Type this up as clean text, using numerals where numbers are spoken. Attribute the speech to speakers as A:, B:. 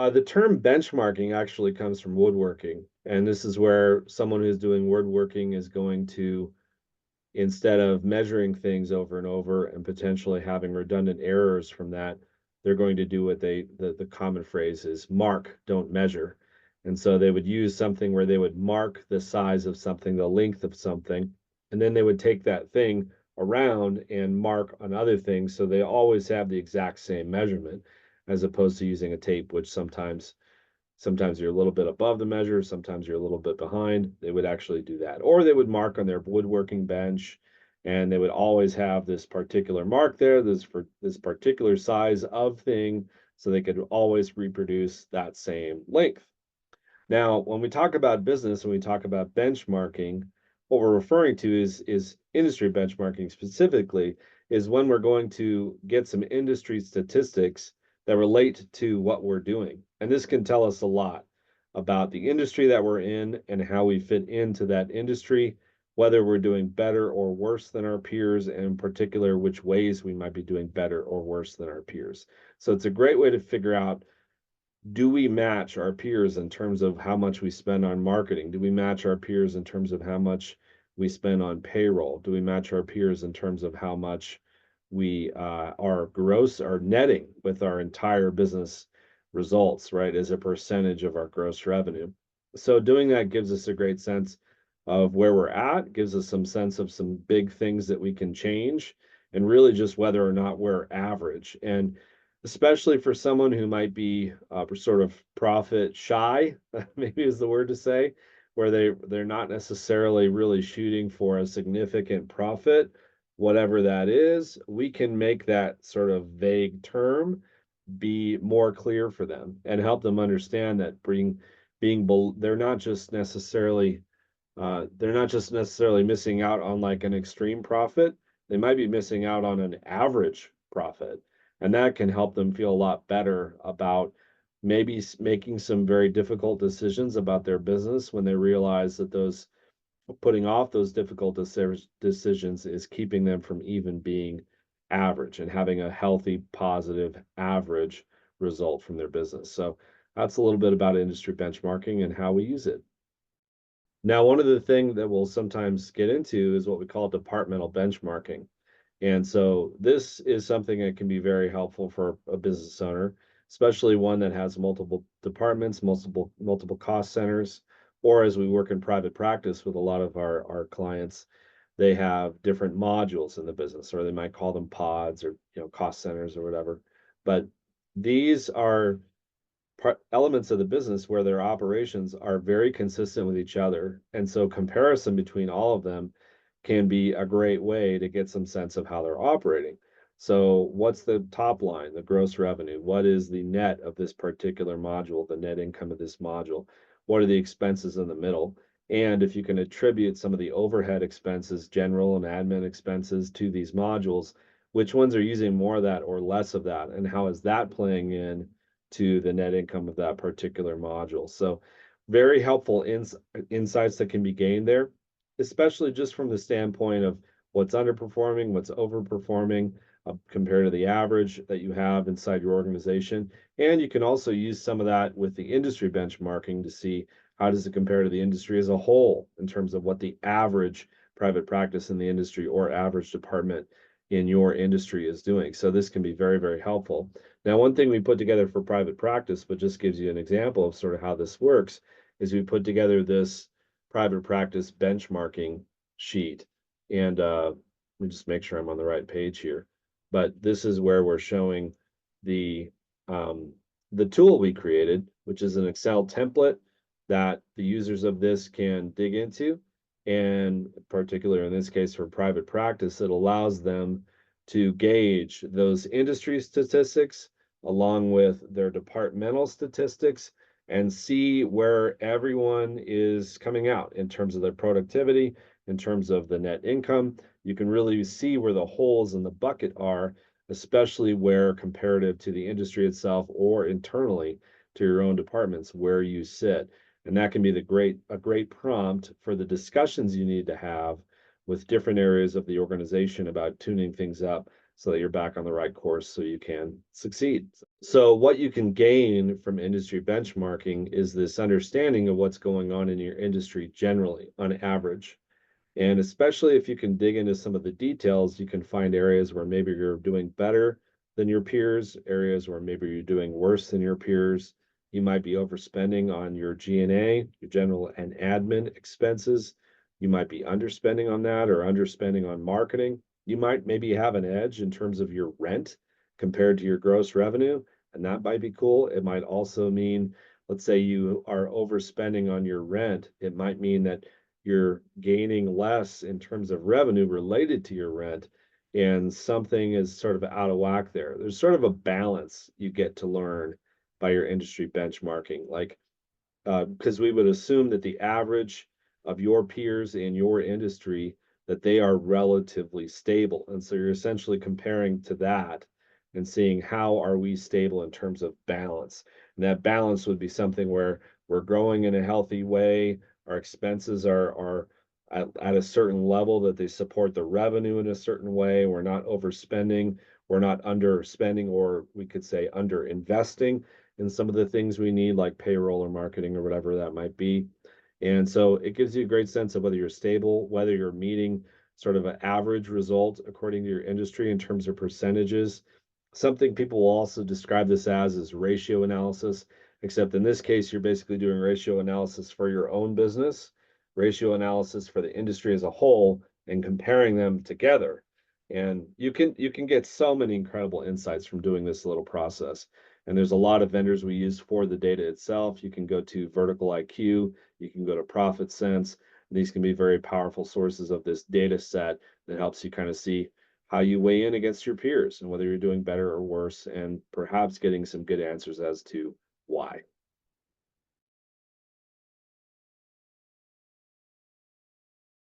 A: The term benchmarking actually comes from woodworking, and this is where someone who's doing woodworking is going to, instead of measuring things over and over and potentially having redundant errors from that, they're going to do what the common phrase is mark, don't measure. And so they would use something where they would mark the size of something, the length of something, and then they would take that thing around and mark on other things so they always have the exact same measurement, as opposed to using a tape, which sometimes you're a little bit above the measure, sometimes you're a little bit behind. They would actually do that. Or they would mark on their woodworking bench, and they would always have this particular mark there, this for this particular size of thing, so they could always reproduce that same length. Now, when we talk about business, when we talk about benchmarking, what we're referring to is industry benchmarking specifically, is when we're going to get some industry statistics that relate to what we're doing. And this can tell us a lot about the industry that we're in and how we fit into that industry, whether we're doing better or worse than our peers, and in particular, which ways we might be doing better or worse than our peers. So it's a great way to figure out, do we match our peers in terms of how much we spend on marketing? Do we match our peers in terms of how much we spend on payroll? Do we match our peers in terms of how much we our gross are netting with our entire business results, right, as a percentage of our gross revenue? So doing that gives us a great sense of where we're at, gives us some sense of some big things that we can change, and really just whether or not we're average. And especially for someone who might be sort of profit shy, maybe is the word to say, where they're not necessarily really shooting for a significant profit, whatever that is, we can make that sort of vague term be more clear for them and help them understand that they're not just necessarily missing out on like an extreme profit. They might be missing out on an average profit. And that can help them feel a lot better about maybe making some very difficult decisions about their business when they realize that those putting off those difficult decisions is keeping them from even being average and having a healthy, positive, average result from their business. So that's a little bit about industry benchmarking and how we use it. Now, one of the things that we'll sometimes get into is what we call departmental benchmarking. And so this is something that can be very helpful for a business owner, especially one that has multiple departments, multiple cost centers, or as we work in private practice with a lot of our clients, they have different modules in the business, or they might call them pods or cost centers or whatever. But these are elements of the business where their operations are very consistent with each other. And so comparison between all of them can be a great way to get some sense of how they're operating. So what's the top line, the gross revenue? What is the net of this particular module, the net income of this module? What are the expenses in the middle? And if you can attribute some of the overhead expenses, general and admin expenses to these modules, which ones are using more of that or less of that? And how is that playing in to the net income of that particular module? So very helpful insights that can be gained there, especially just from the standpoint of what's underperforming, what's overperforming compared to the average that you have inside your organization. And you can also use some of that with the industry benchmarking to see how does it compare to the industry as a whole in terms of what the average private practice in the industry or average department in your industry is doing. So this can be very, very helpful. Now, one thing we put together for private practice, but just gives you an example of sort of how this works, is we put together this private practice benchmarking sheet. And let me just make sure I'm on the right page here. But this is where we're showing the the tool we created, which is an Excel template that the users of this can dig into. And particularly in this case for private practice, it allows them to gauge those industry statistics along with their departmental statistics and see where everyone is coming out in terms of their productivity, in terms of the net income. You can really see where the holes in the bucket are, especially where comparative to the industry itself or internally to your own departments, where you sit. And that can be a great prompt for the discussions you need to have with different areas of the organization about tuning things up so that you're back on the right course so you can succeed. So, what you can gain from industry benchmarking is this understanding of what's going on in your industry generally, on average. And especially if you can dig into some of the details, you can find areas where maybe you're doing better than your peers, areas where maybe you're doing worse than your peers. You might be overspending on your G&A, your general and admin expenses. You might be underspending on that or underspending on marketing. You might maybe have an edge in terms of your rent compared to your gross revenue, and that might be cool. It might also mean, let's say you are overspending on your rent. It might mean that you're gaining less in terms of revenue related to your rent, and something is sort of out of whack there. There's sort of a balance you get to learn by your industry benchmarking. Like, because we would assume that the average of your peers in your industry that they are relatively stable, and so you're essentially comparing to that and seeing how are we stable in terms of balance. And that balance would be something where we're growing in a healthy way, our expenses are at a certain level that they support the revenue in a certain way, we're not overspending, we're not underspending, or we could say under investing in some of the things we need, like payroll or marketing or whatever that might be. And so it gives you a great sense of whether you're stable, whether you're meeting sort of an average result according to your industry in terms of percentages. Something people will also describe this as is ratio analysis, except in this case, you're basically doing ratio analysis for your own business, ratio analysis for the industry as a whole, and comparing them together. And you can get so many incredible insights from doing this little process. And there's a lot of vendors we use for the data itself. You can go to Vertical IQ, you can go to Profit Sense. These can be very powerful sources of this data set that helps you kind of see how you weigh in against your peers and whether you're doing better or worse, and perhaps getting some good answers as to why.